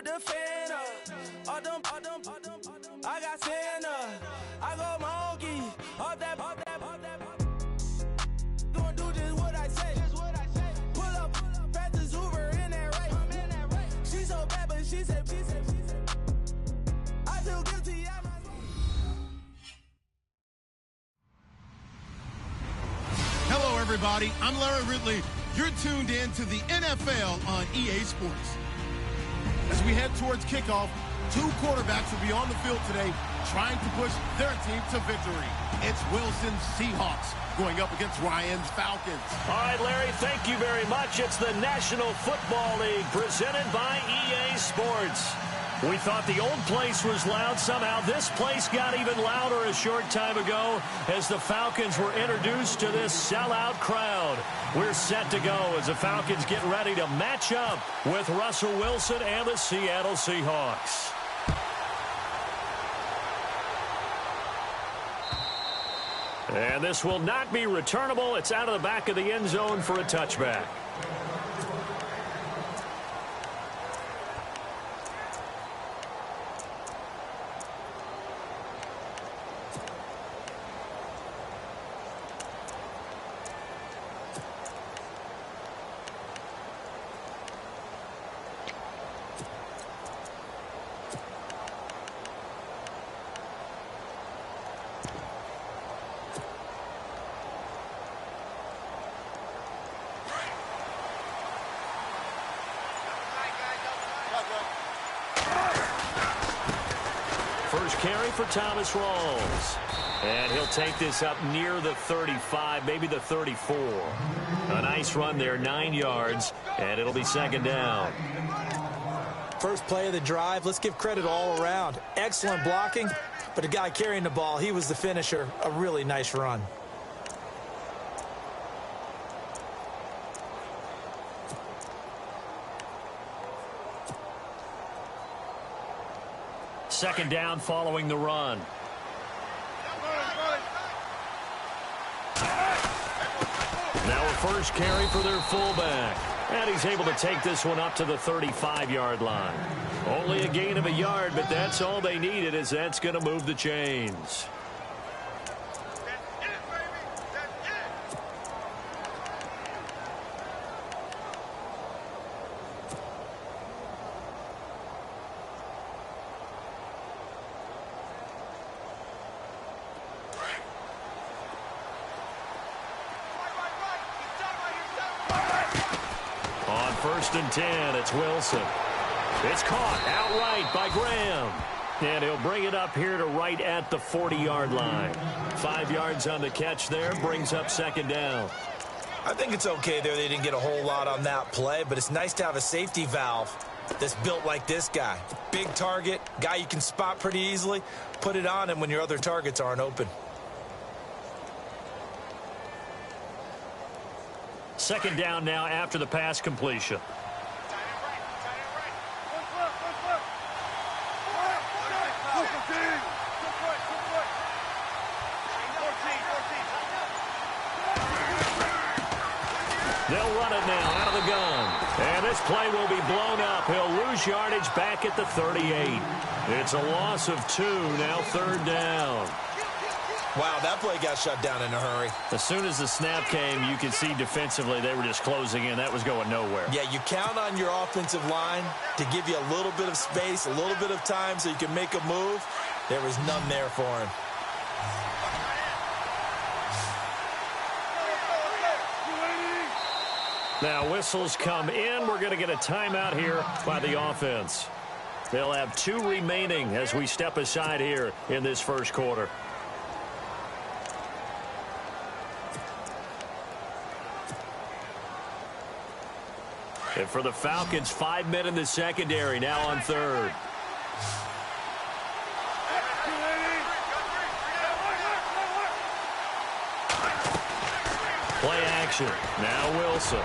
with the fan up. I got Santa. I go monkey. Off that. Gonna do just what I say. Pull up, fastest Uber in that race. She so bad, but she said. I feel guilty. Hello, everybody. I'm Larry Ridley. You're tuned in to the NFL on EA Sports. As we head towards kickoff, two quarterbacks will be on the field today trying to push their team to victory. It's Wilson's Seahawks going up against Ryan's Falcons. All right, Larry, thank you very much. It's the National Football League presented by EA Sports. We thought the old place was loud. Somehow this place got even louder a short time ago as the Falcons were introduced to this sellout crowd. We're set to go as the Falcons get ready to match up with Russell Wilson and the Seattle Seahawks. And this will not be returnable. It's out of the back of the end zone for a touchback. First carry for Thomas Rawls. And he'll take this up near the 35, maybe the 34. A nice run there, 9 yards, and it'll be second down. First play of the drive, let's give credit all around. Excellent blocking, but the guy carrying the ball, he was the finisher. A really nice run. Second down following the run. Now a first carry for their fullback. And he's able to take this one up to the 35-yard line. Only a gain of a yard, but that's all they needed, as that's going to move the chains. First and 10, it's Wilson. It's caught outright by Graham. And he'll bring it up here to right at the 40-yard line. 5 yards on the catch there, brings up second down. I think it's okay there. They didn't get a whole lot on that play, but it's nice to have a safety valve that's built like this guy. Big target, guy you can spot pretty easily. Put it on him when your other targets aren't open. Second down now after the pass completion. They'll run it now out of the gun. And this play will be blown up. He'll lose yardage back at the 38. It's a loss of 2, now third down. Wow, that play got shut down in a hurry. As soon as the snap came, you could see defensively they were just closing in. That was going nowhere. Yeah, you count on your offensive line to give you a little bit of space, a little bit of time so you can make a move. There was none there for him. Now whistles come in. We're going to get a timeout here by the offense. They'll have 2 remaining as we step aside here in this first quarter. And for the Falcons, 5 men in the secondary, now on third. Play action. Now Wilson.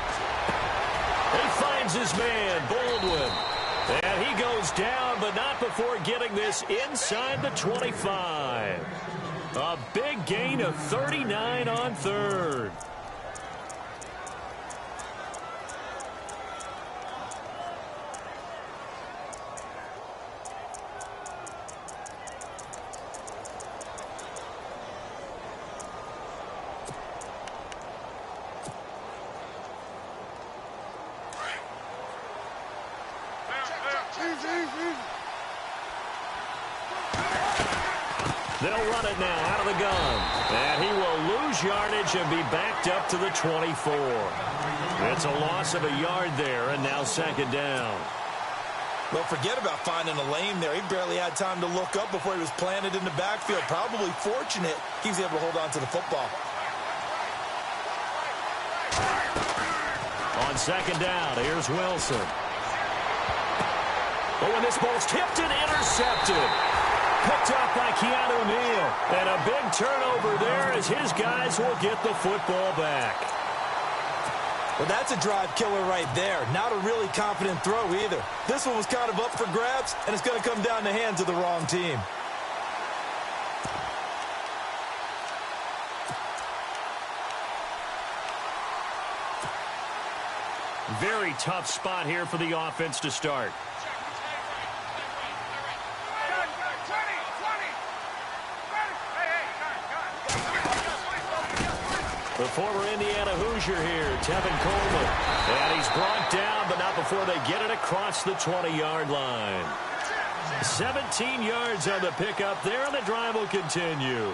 He finds his man, Baldwin. And he goes down, but not before getting this inside the 25. A big gain of 39 on third. They'll run it now out of the gun. And he will lose yardage and be backed up to the 24. It's a loss of a yard there, and now second down. Well, forget about finding a lane there. He barely had time to look up before he was planted in the backfield. Probably fortunate he was able to hold on to the football. On second down, here's Wilson. Oh, and this ball's tipped and intercepted. Picked up by Keanu Neal. And a big turnover there as his guys will get the football back. Well, that's a drive killer right there. Not a really confident throw either. This one was kind of up for grabs, and it's going to come down the hands of the wrong team. Very tough spot here for the offense to start. The former Indiana Hoosier here, Tevin Coleman. And he's brought down, but not before they get it across the 20-yard line. 17 yards on the pickup there, and the drive will continue.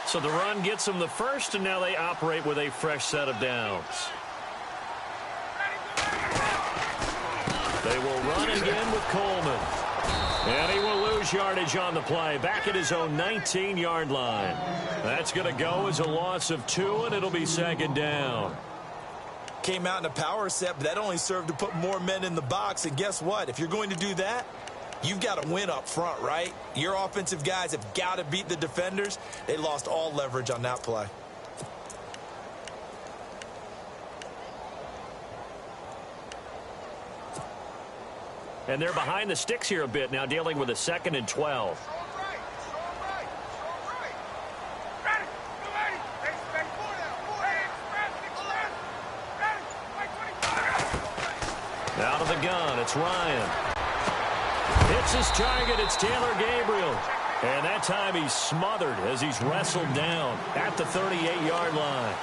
So the run gets them the first, and now they operate with a fresh set of downs. They will run again with Coleman. And he will lose yardage on the play, back at his own 19-yard line. That's going to go as a loss of 2, and it'll be second down. Came out in a power set, but that only served to put more men in the box. And guess what? If you're going to do that, you've got to win up front, right? Your offensive guys have got to beat the defenders. They lost all leverage on that play. And they're behind the sticks here a bit now, dealing with a 2nd and 12. Out of the gun, it's Ryan. Hits his target, it's Taylor Gabriel. And that time he's smothered as he's wrestled down at the 38-yard line.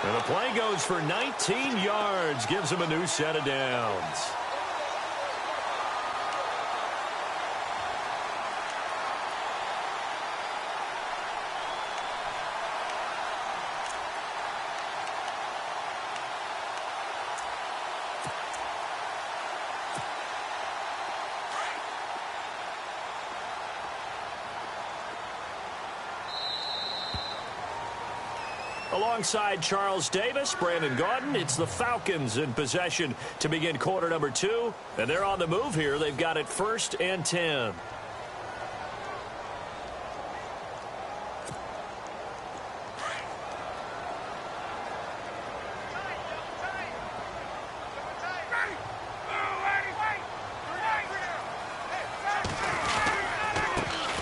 And the play goes for 19 yards, gives him a new set of downs. Alongside Charles Davis, Brandon Gaudin, it's the Falcons in possession to begin quarter number 2. And they're on the move here. They've got it 1st and 10.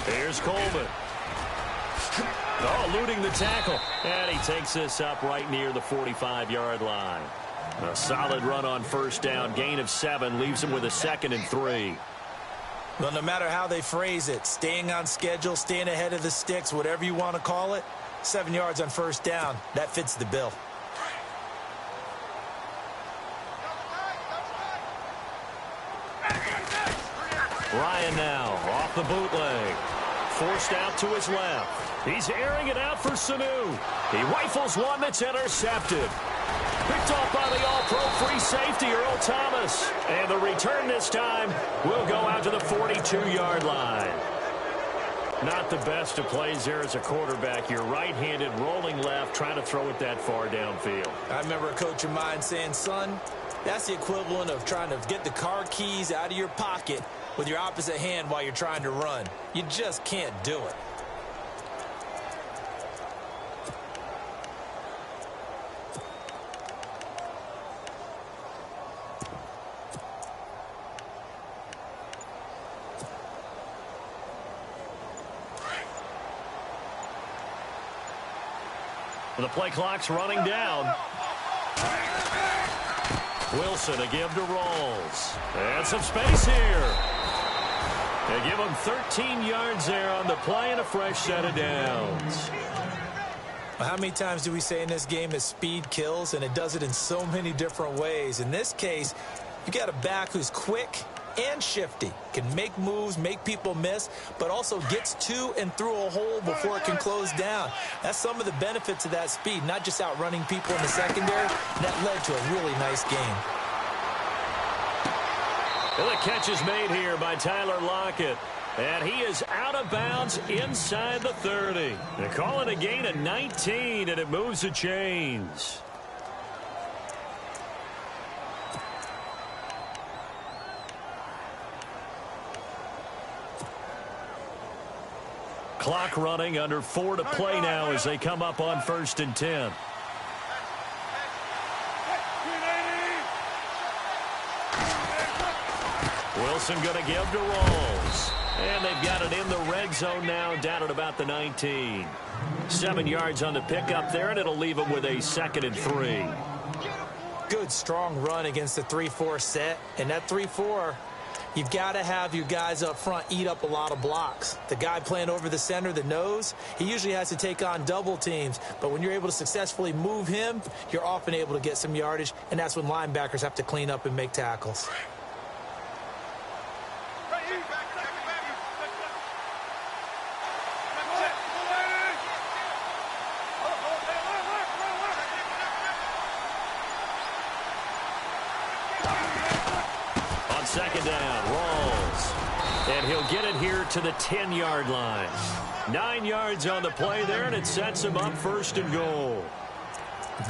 Here's Coleman. Oh, eluding the tackle. And he takes this up right near the 45-yard line. A solid run on first down. Gain of 7 leaves him with a 2nd and 3. Well, no matter how they phrase it, staying on schedule, staying ahead of the sticks, whatever you want to call it, 7 yards on first down, that fits the bill. Ryan now off the bootleg. Forced out to his left. He's airing it out for Sanu. He rifles one that's intercepted. Picked off by the all-pro free safety, Earl Thomas. And the return this time will go out to the 42-yard line. Not the best of plays there as a quarterback. You're right-handed, rolling left, trying to throw it that far downfield. I remember a coach of mine saying, son, that's the equivalent of trying to get the car keys out of your pocket with your opposite hand while you're trying to run. You just can't do it. The play clock's running down. Wilson, a give to Rawls. And some space here. They give him 13 yards there on the play and a fresh set of downs. Well, how many times do we say in this game that speed kills, and it does it in so many different ways? In this case, you got a back who's quick and shifty, can make moves, make people miss, but also gets to and through a hole before it can close down. That's some of the benefits of that speed, not just outrunning people in the secondary. That led to a really nice game. Well, the catch is made here by Tyler Lockett. And he is out of bounds inside the 30. They call it a gain of 19, and it moves the chains. Clock running, under 4 to play now as they come up on 1st and 10. Wilson going to give to Rawls. And they've got it in the red zone now, down at about the 19. 7 yards on the pickup there, and it'll leave them with a 2nd and 3. Good, strong run against the 3-4 set. And that 3-4, you've got to have your guys up front eat up a lot of blocks. The guy playing over the center, the nose, he usually has to take on double teams. But when you're able to successfully move him, you're often able to get some yardage, and that's when linebackers have to clean up and make tackles. Second down, Rawls. And he'll get it here to the 10-yard line. 9 yards on the play there, and it sets him up 1st and goal.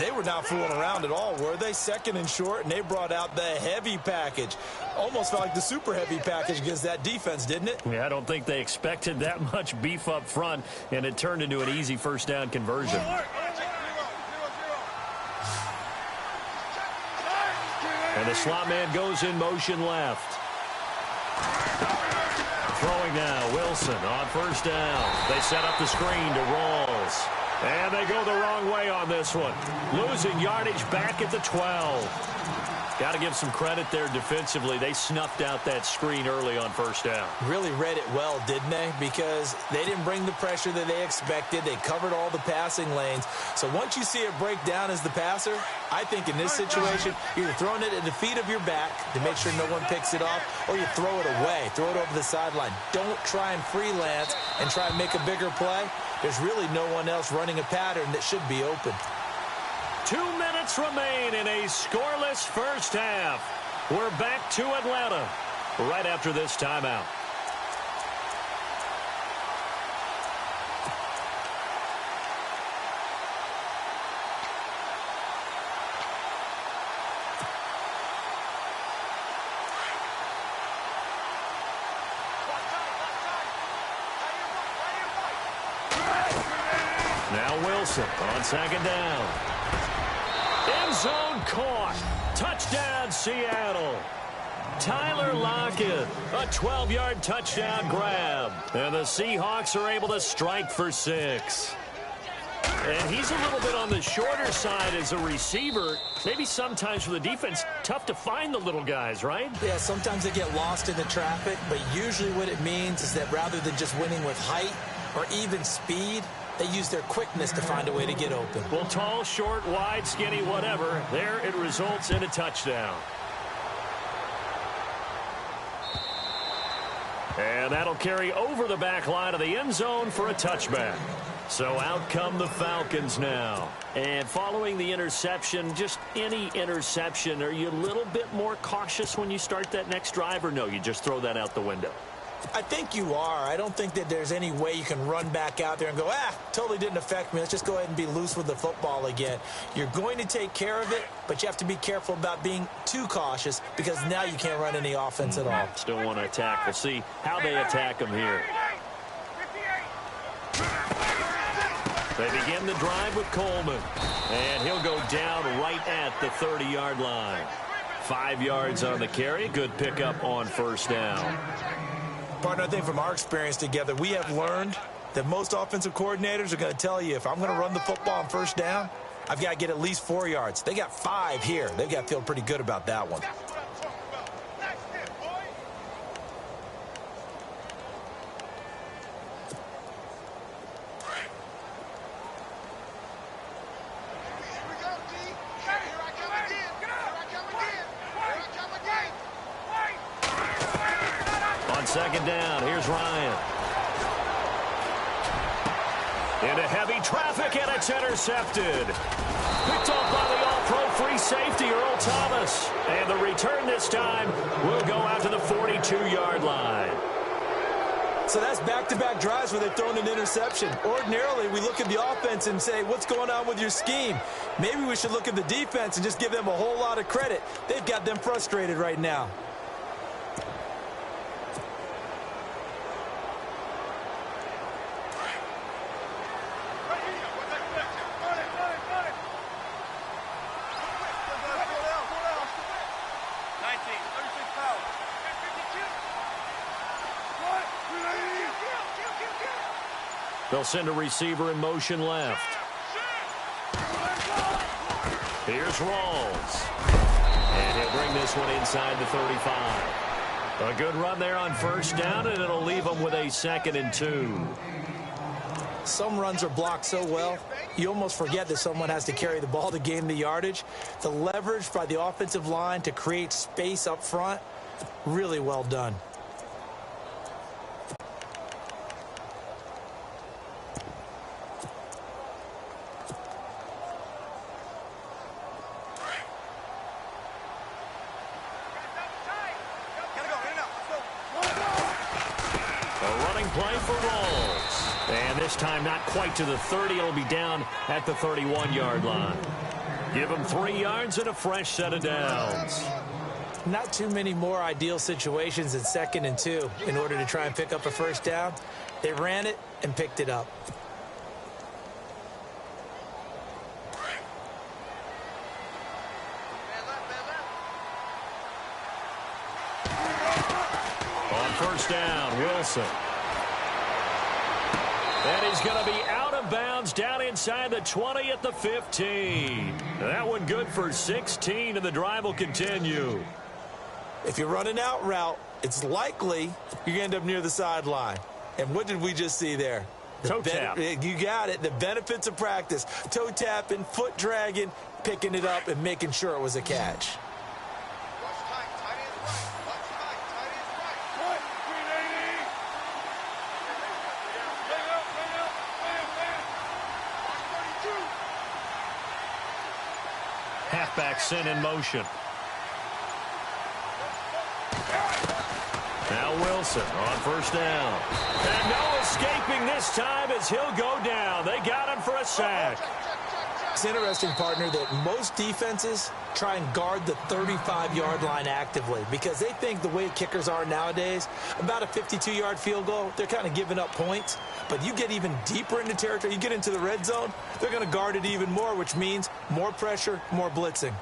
They were not fooling around at all, were they? 2nd and short, and they brought out the heavy package. Almost felt like the super heavy package against that defense, didn't it? Yeah, I don't think they expected that much beef up front, and it turned into an easy 1st down conversion. And the slot man goes in motion left. Throwing now, Wilson on 1st down. They set up the screen to Rawls. And they go the wrong way on this one. Losing yardage back at the 12. Got to give some credit there defensively. They snuffed out that screen early on 1st down. Really read it well, didn't they? Because they didn't bring the pressure that they expected. They covered all the passing lanes. So once you see it break down as the passer, I think in this situation, you're either throwing it at the feet of your back to make sure no one picks it off, or you throw it away, throw it over the sideline. Don't try and freelance and try and make a bigger play. There's really no one else running a pattern that should be open. 2 minutes remain in a scoreless 1st half. We're back to Atlanta right after this timeout. Now Wilson on 2nd down. End zone caught. Touchdown, Seattle. Tyler Lockett, a 12-yard touchdown grab. And the Seahawks are able to strike for 6. And he's a little bit on the shorter side as a receiver. Maybe sometimes for the defense, tough to find the little guys, right? Yeah, sometimes they get lost in the traffic, but usually what it means is that rather than just winning with height or even speed, they use their quickness to find a way to get open. Well, tall, short, wide, skinny, whatever. There it results in a touchdown. And that'll carry over the back line of the end zone for a touchback. So out come the Falcons now. And following the interception, just any interception, are you a little bit more cautious when you start that next drive, or no, you just throw that out the window? I think you are. I don't think that there's any way you can run back out there and go, totally didn't affect me. Let's just go ahead and be loose with the football again. You're going to take care of it, but you have to be careful about being too cautious because now you can't run any offense at all. Still want to attack. We'll see how they attack them here. They begin the drive with Coleman, and he'll go down right at the 30-yard line. 5 yards on the carry. Good pickup on 1st down. Partner, I think from our experience together, we have learned that most offensive coordinators are going to tell you, if I'm going to run the football on 1st down, I've got to get at least 4 yards. They got 5 here. They've got to feel pretty good about that one. second down. Here's Ryan. Into heavy traffic, and it's intercepted. Picked off by the all-pro free safety, Earl Thomas. And the return this time will go out to the 42-yard line. So that's back-to-back drives where they've thrown an interception. Ordinarily, we look at the offense and say, what's going on with your scheme? Maybe we should look at the defense and just give them a whole lot of credit. They've got them frustrated right now. They'll send a receiver in motion left. Here's Rawls. And he'll bring this one inside the 35. A good run there on first down, and it'll leave them with a 2nd and 2. Some runs are blocked so well, you almost forget that someone has to carry the ball to gain the yardage. The leverage by the offensive line to create space up front, really well done. Play for Rawls. And this time not quite to the 30. It'll be down at the 31-yard line. Give them 3 yards and a fresh set of downs. Not too many more ideal situations in 2nd and 2 in order to try and pick up a first down. They ran it and picked it up. On first down, Wilson. And he's going to be out of bounds down inside the 20 at the 15. That one good for 16, and the drive will continue. If you're running out route, it's likely you're going to end up near the sideline. And what did we just see there? Toe tap. You got it. The benefits of practice. Toe tapping, foot dragging, picking it up, and making sure it was a catch. Halfback sent in motion. Now Wilson on first down. And no escaping this time as he'll go down. They got him for a sack. It's interesting, partner, that most defenses try and guard the 35-yard line actively because they think the way kickers are nowadays, about a 52-yard field goal, they're kind of giving up points. But you get even deeper into territory, you get into the red zone, they're going to guard it even more, which means more pressure, more blitzing.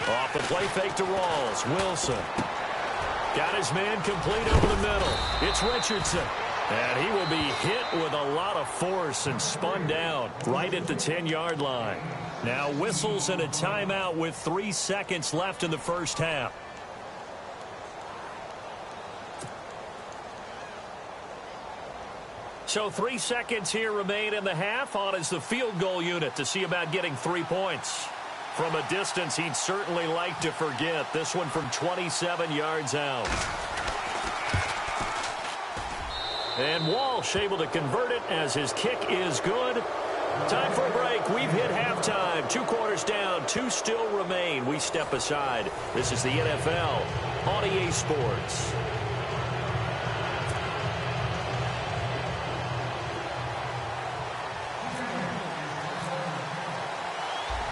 Off the play fake to Rawls. Wilson. Got his man complete over the middle. It's Richardson. And he will be hit with a lot of force and spun down right at the 10-yard line. Now whistles and a timeout with 3 seconds left in the first half. So 3 seconds here remain in the half. On is the field goal unit to see about getting 3 points. From a distance, he'd certainly like to forget. This one from 27 yards out. And Walsh able to convert it as his kick is good. Time for a break. We've hit halftime. 2 quarters down. 2 still remain. We step aside. This is the NFL on EA Sports.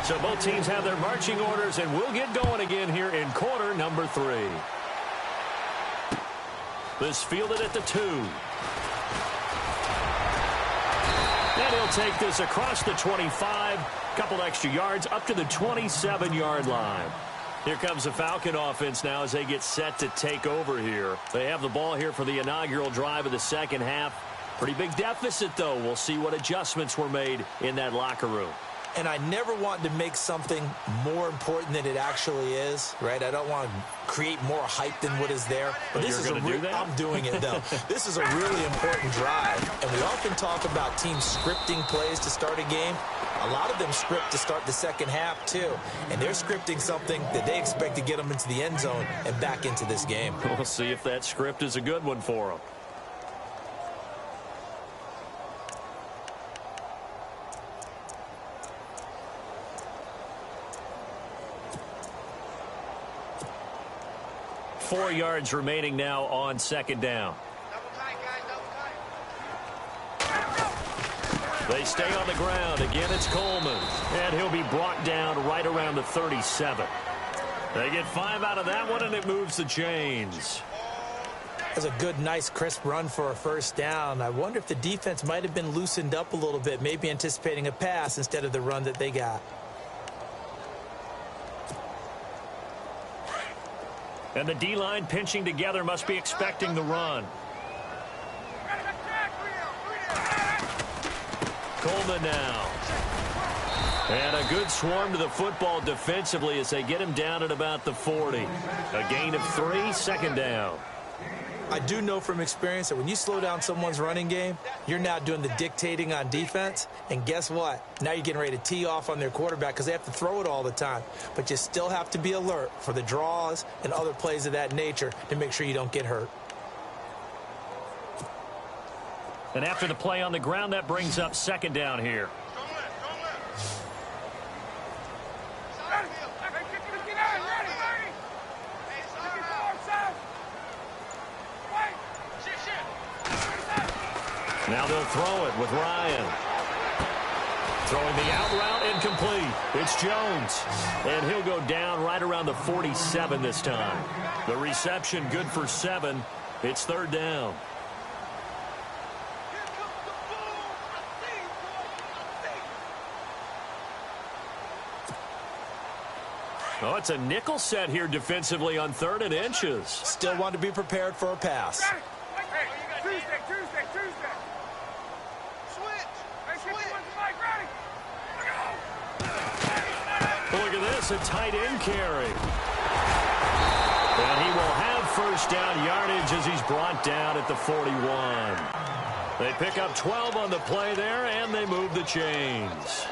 So both teams have their marching orders, and we'll get going again here in quarter number 3. This fielded at the 2. And he'll take this across the 25, couple extra yards up to the 27-yard line. Here comes the Falcon offense now as they get set to take over here. They have the ball here for the inaugural drive of the second half. Pretty big deficit, though. We'll see what adjustments were made in that locker room. And I never want to make something more important than it actually is, right? I don't want to create more hype than what is there. But this is you're going to do that? I'm doing it, though. This is a really important drive. And we often talk about teams scripting plays to start a game. A lot of them script to start the second half, too. And they're scripting something that they expect to get them into the end zone and back into this game. We'll see if that script is a good one for them. Four yards remaining now on second down. They stay on the ground. Again, it's Coleman. And he'll be brought down right around the 37. They get 5 out of that one, and it moves the chains. That's a good, nice, crisp run for a first down. I wonder if the defense might have been loosened up a little bit, maybe anticipating a pass instead of the run that they got. And the D-line pinching together, must be expecting the run. Coleman now. And a good swarm to the football defensively as they get him down at about the 40. A gain of 3, second down. I do know from experience that when you slow down someone's running game, you're now doing the dictating on defense. And guess what? Now you're getting ready to tee off on their quarterback because they have to throw it all the time. But you still have to be alert for the draws and other plays of that nature to make sure you don't get hurt. And after the play on the ground, that brings up second down here. Now they'll throw it with Ryan. Throwing the out route, incomplete. It's Jones. And he'll go down right around the 47 this time. The reception good for 7. It's third down. Oh, it's a nickel set here defensively on 3rd and inches. Still want to be prepared for a pass. Look at this, a tight end carry. And he will have first down yardage as he's brought down at the 41. They pick up 12 on the play there, and they move the chains.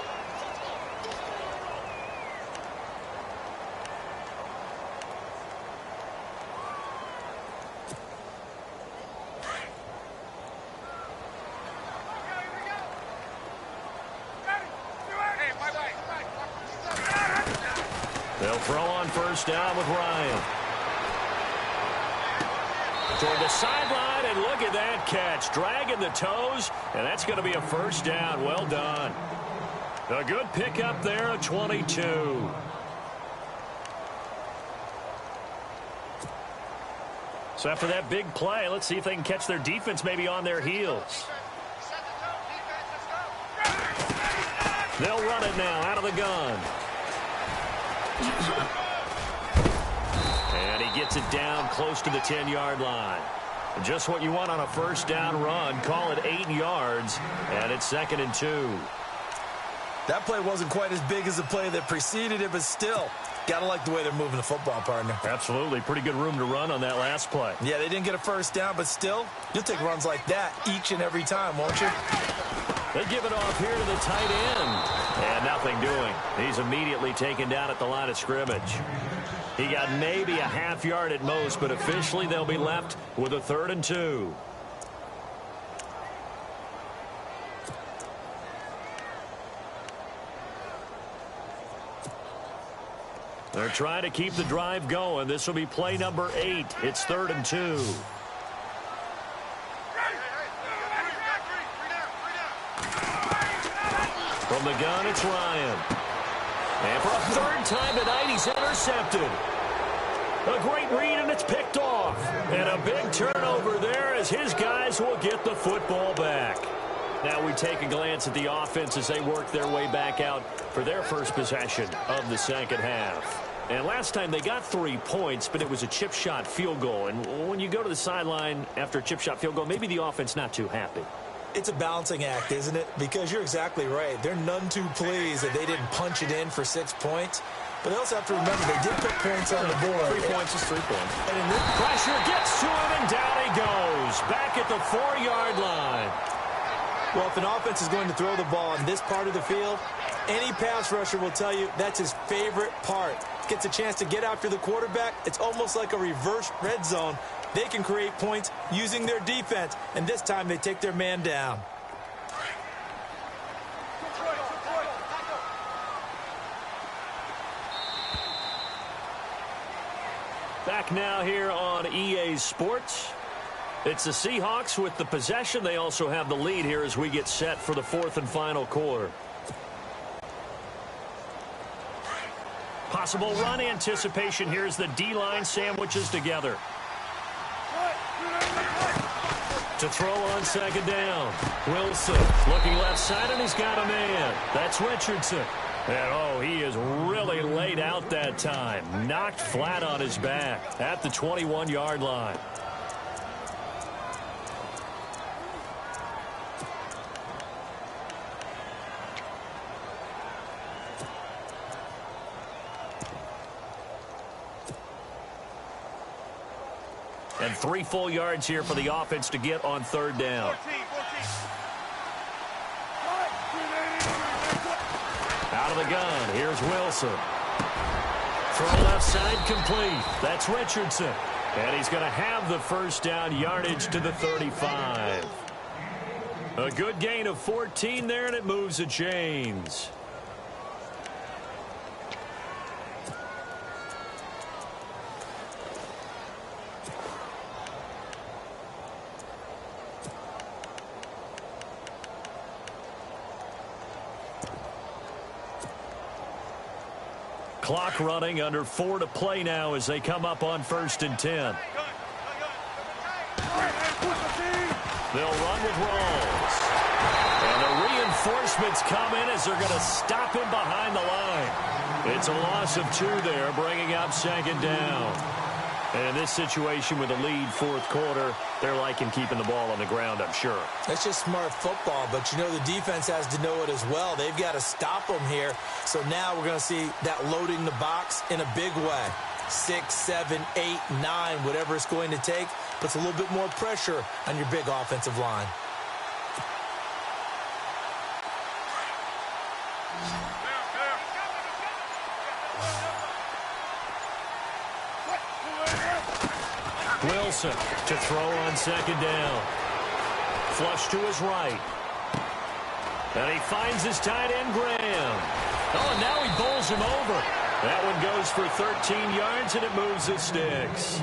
They'll throw on first down with Ryan. Toward the sideline, and look at that catch. Dragging the toes, and that's going to be a first down. Well done. A good pickup there at 22. So after that big play, let's see if they can catch their defense maybe on their heels. They'll run it now out of the gun. And he gets it down close to the 10-yard line. Just what you want on a first down run. Call it 8 yards, and it's 2nd and 2. That play wasn't quite as big as the play that preceded it, but still, got to like the way they're moving the football, partner. Absolutely. Pretty good room to run on that last play. Yeah, they didn't get a first down, but still, you'll take runs like that each and every time, won't you? They give it off here to the tight end. And nothing doing. He's immediately taken down at the line of scrimmage. He got maybe a half yard at most, but officially they'll be left with a 3rd and 2. They're trying to keep the drive going. This will be play number 8. It's 3rd and 2. From the gun, it's Ryan. And for a 3rd time tonight, he's intercepted. A great read, and it's picked off. And a big turnover there as his guys will get the football back. Now we take a glance at the offense as they work their way back out for their first possession of the second half. And last time they got 3 points, but it was a chip shot field goal. And when you go to the sideline after a chip shot field goal, maybe the offense not too happy. It's a balancing act, isn't it? Because you're exactly right. They're none too pleased that they didn't punch it in for 6 points. But they also have to remember they did put points on the board. 3 points is 3 points. And pressure gets to him, and down he goes. Back at the 4-yard line. Well, if an offense is going to throw the ball in this part of the field, any pass rusher will tell you that's his favorite part. Gets a chance to get after the quarterback. It's almost like a reverse red zone. They can create points using their defense, and this time they take their man down. Back now here on EA Sports. It's the Seahawks with the possession. They also have the lead here as we get set for the 4th and final quarter. Possible run anticipation. Here's the D-line sandwiches together. To throw on 2nd down. Wilson looking left side, and he's got a man. That's Richardson. And, oh, he is really laid out that time. Knocked flat on his back at the 21-yard line. And 3 full yards here for the offense to get on 3rd down. Out of the gun, here's Wilson. Throw left side complete. That's Richardson. And he's going to have the 1st down, yardage to the 35. A good gain of 14 there, and it moves the chains. Clock running, under 4 to play now as they come up on 1st and 10. They'll run with Rawls. And the reinforcements come in as they're going to stop him behind the line. It's a loss of 2 there, bringing up 2nd down. And in this situation with a lead 4th quarter, they're liking keeping the ball on the ground, I'm sure. That's just smart football, but you know the defense has to know it as well. They've got to stop them here. So now we're going to see that loading the box in a big way. 6, 7, 8, 9, whatever it's going to take, puts a little bit more pressure on your big offensive line. Wilson to throw on 2nd down. Flush to his right. And he finds his tight end, Graham. Oh, and now he bowls him over. That one goes for 13 yards, and it moves the sticks.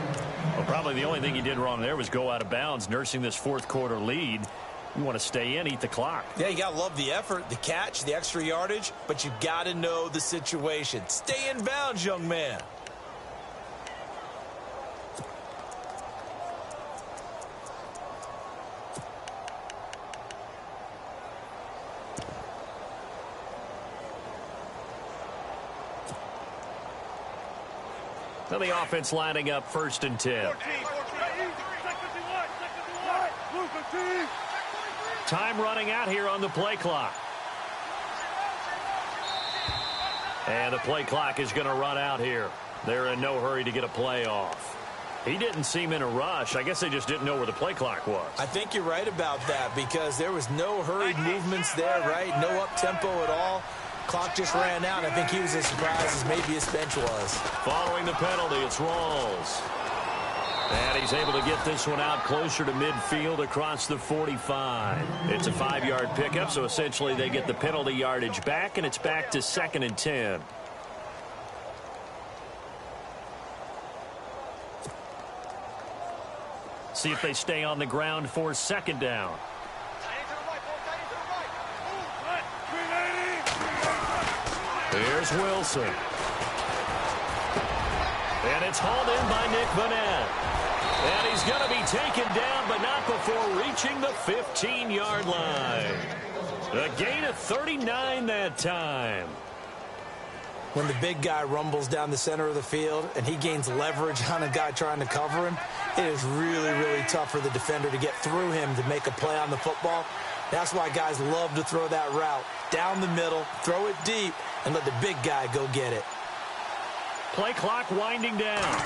Well, probably the only thing he did wrong there was go out of bounds, nursing this 4th quarter lead. You want to stay in, eat the clock. Yeah, you got to love the effort, the catch, the extra yardage, but you got to know the situation. Stay in bounds, young man. Now the offense lining up 1st and 10. Time running out here on the play clock. And the play clock is going to run out here. They're in no hurry to get a play off. He didn't seem in a rush. I guess they just didn't know where the play clock was. I think you're right about that because there was no hurried movements there, right? No up-tempo at all. Clock just ran out. I think he was as surprised as maybe his bench was. Following the penalty, it's Rawls. And he's able to get this one out closer to midfield across the 45. It's a 5-yard pickup, so essentially they get the penalty yardage back, and it's back to 2nd and 10. See if they stay on the ground for 2nd down. Here's Wilson. And it's hauled in by Nick Vanette. And he's going to be taken down, but not before reaching the 15-yard line. A gain of 39 that time. When the big guy rumbles down the center of the field and he gains leverage on a guy trying to cover him, it is really, really tough for the defender to get through him to make a play on the football. That's why guys love to throw that route down the middle, throw it deep, and let the big guy go get it. Play clock winding down.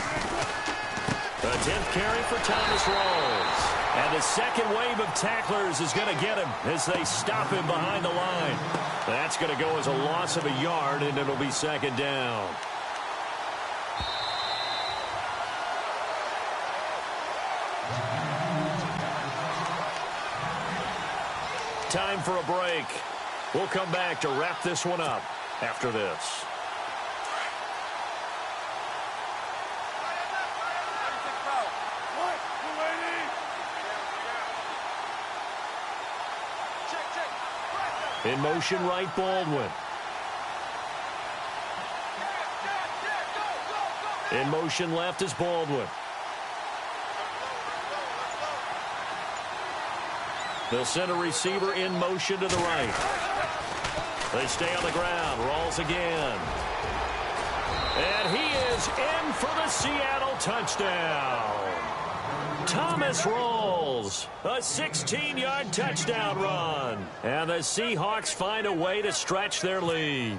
The 10th carry for Thomas Rawls. And the second wave of tacklers is going to get him as they stop him behind the line. That's going to go as a loss of a yard, and it'll be second down. Time for a break. We'll come back to wrap this one up after this. In motion, right, Baldwin. In motion, left is Baldwin. They'll send a receiver in motion to the right. They stay on the ground. Rawls again. And he is in for the Seattle touchdown. Thomas Rawls, a 16-yard touchdown run. And the Seahawks find a way to stretch their lead.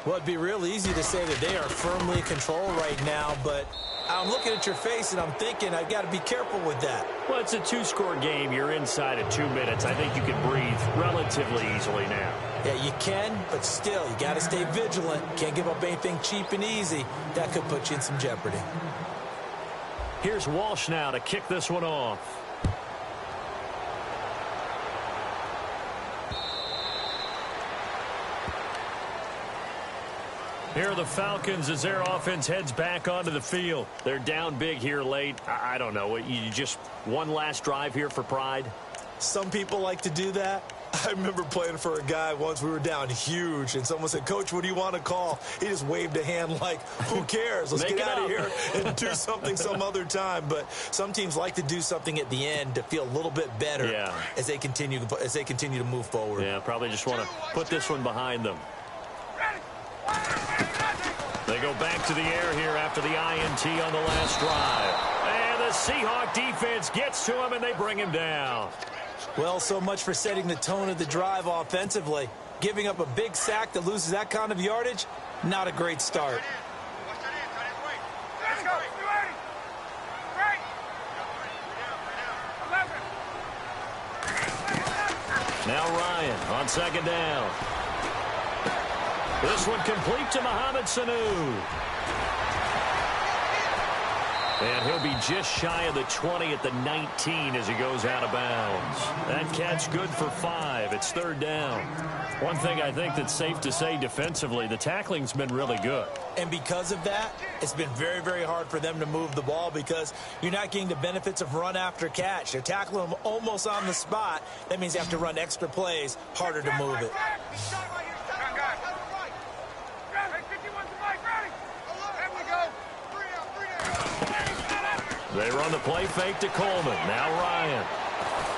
Well, it'd be real easy to say that they are firmly in control right now, but I'm looking at your face and I'm thinking I've got to be careful with that. Well, it's a two-score game. You're inside of 2 minutes. I think you can breathe relatively easily now. Yeah, you can, but still, you got to stay vigilant. Can't give up anything cheap and easy. That could put you in some jeopardy. Here's Walsh now to kick this one off. Here are the Falcons as their offense heads back onto the field. They're down big here late. I don't know. You just one last drive here for pride? Some people like to do that. I remember playing for a guy once. We were down huge, and someone said, "Coach, what do you want to call?" He just waved a hand like, who cares? Let's get out of here and do something some other time. But some teams like to do something at the end to feel a little bit better as they continue to move forward. Yeah, probably just want to put this one behind them. They go back to the air here after the INT on the last drive. And the Seahawk defense gets to him, and they bring him down. Well, so much for setting the tone of the drive offensively. Giving up a big sack that loses that kind of yardage, not a great start. Now Ryan on second down. This one complete to Mohamed Sanu. And he'll be just shy of the 20 at the 19 as he goes out of bounds. That catch good for 5. It's third down. One thing I think that's safe to say defensively, the tackling's been really good. And because of that, it's been very, very hard for them to move the ball because you're not getting the benefits of run after catch. They're tackling them almost on the spot. That means you have to run extra plays, harder to move it. They run the play fake to Coleman. Now Ryan.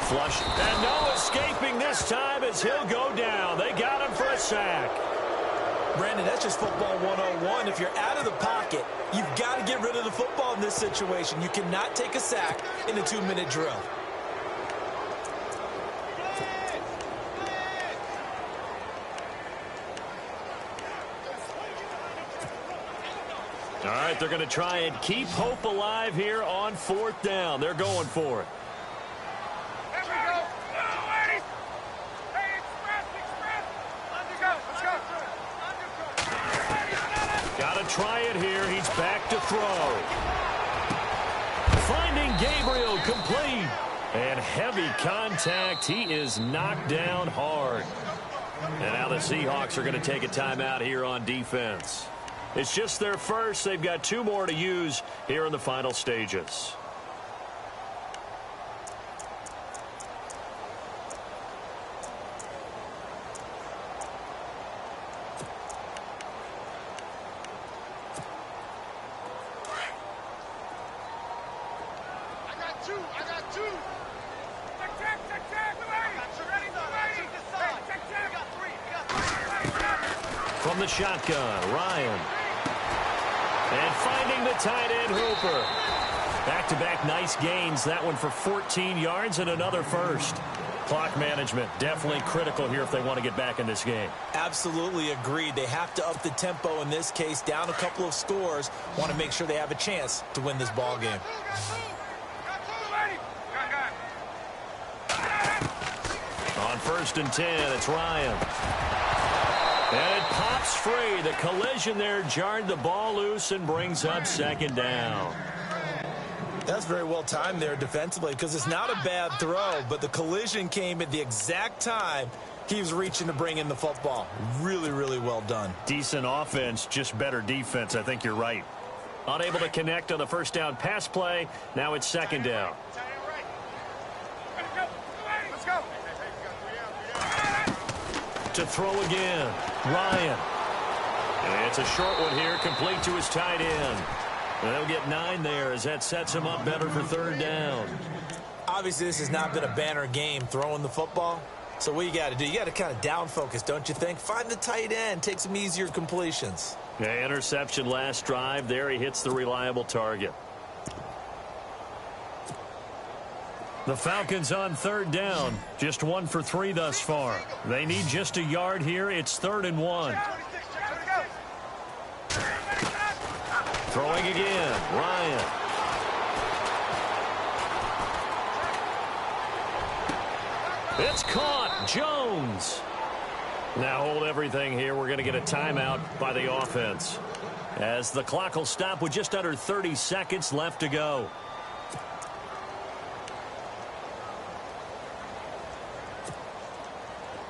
Flush. And no escaping this time as he'll go down. They got him for a sack. Brandon, that's just football 101. If you're out of the pocket, you've got to get rid of the football in this situation. You cannot take a sack in a 2-minute drill. All right, they're going to try and keep hope alive here on 4th down. They're going for it. Got to try it here. He's back to throw. Finding Gabriel complete. And heavy contact. He is knocked down hard. And now the Seahawks are going to take a timeout here on defense. It's just their first. They've got 2 more to use here in the final stages. From the shotgun, Ryan. And finding the tight end, Hooper. Back-to-back nice gains. That one for 14 yards and another first. Clock management, definitely critical here if they want to get back in this game. Absolutely agreed. They have to up the tempo in this case, down a couple of scores. Want to make sure they have a chance to win this ball game. On 1st and 10, it's Ryan. And it pops free. The collision there jarred the ball loose and brings up 2nd down. That's very well timed there defensively because it's not a bad throw, but the collision came at the exact time he was reaching to bring in the football. Really, really well done. Decent offense, just better defense. I think you're right. Unable to connect on the 1st down pass play. Now it's 2nd down. To throw again, Ryan. And it's a short one here, complete to his tight end. They'll get 9 there as that sets him up better for 3rd down. Obviously, this has not been a banner game throwing the football. So what you got to do, you got to kind of down focus, don't you think? Find the tight end, take some easier completions. Yeah, interception last drive. There he hits the reliable target. The Falcons on 3rd down. Just 1 for 3 thus far. They need just a yard here. It's 3rd and 1. Throwing again, Ryan. It's caught, Jones. Now hold everything here. We're going to get a timeout by the offense, as the clock will stop with just under 30 seconds left to go.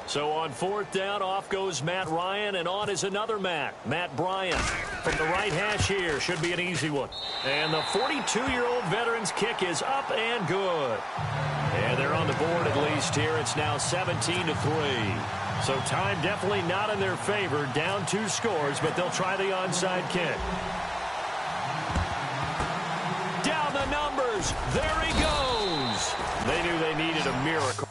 So on 4th down, off goes Matt Ryan, and on is another Matt Bryant. From the right hash here, should be an easy one. And the 42-year-old veteran's kick is up and good. And they're on the board at least here. It's now 17-3. So time definitely not in their favor. Down 2 scores, but they'll try the onside kick. Down the numbers. There he goes. They knew they needed a miracle.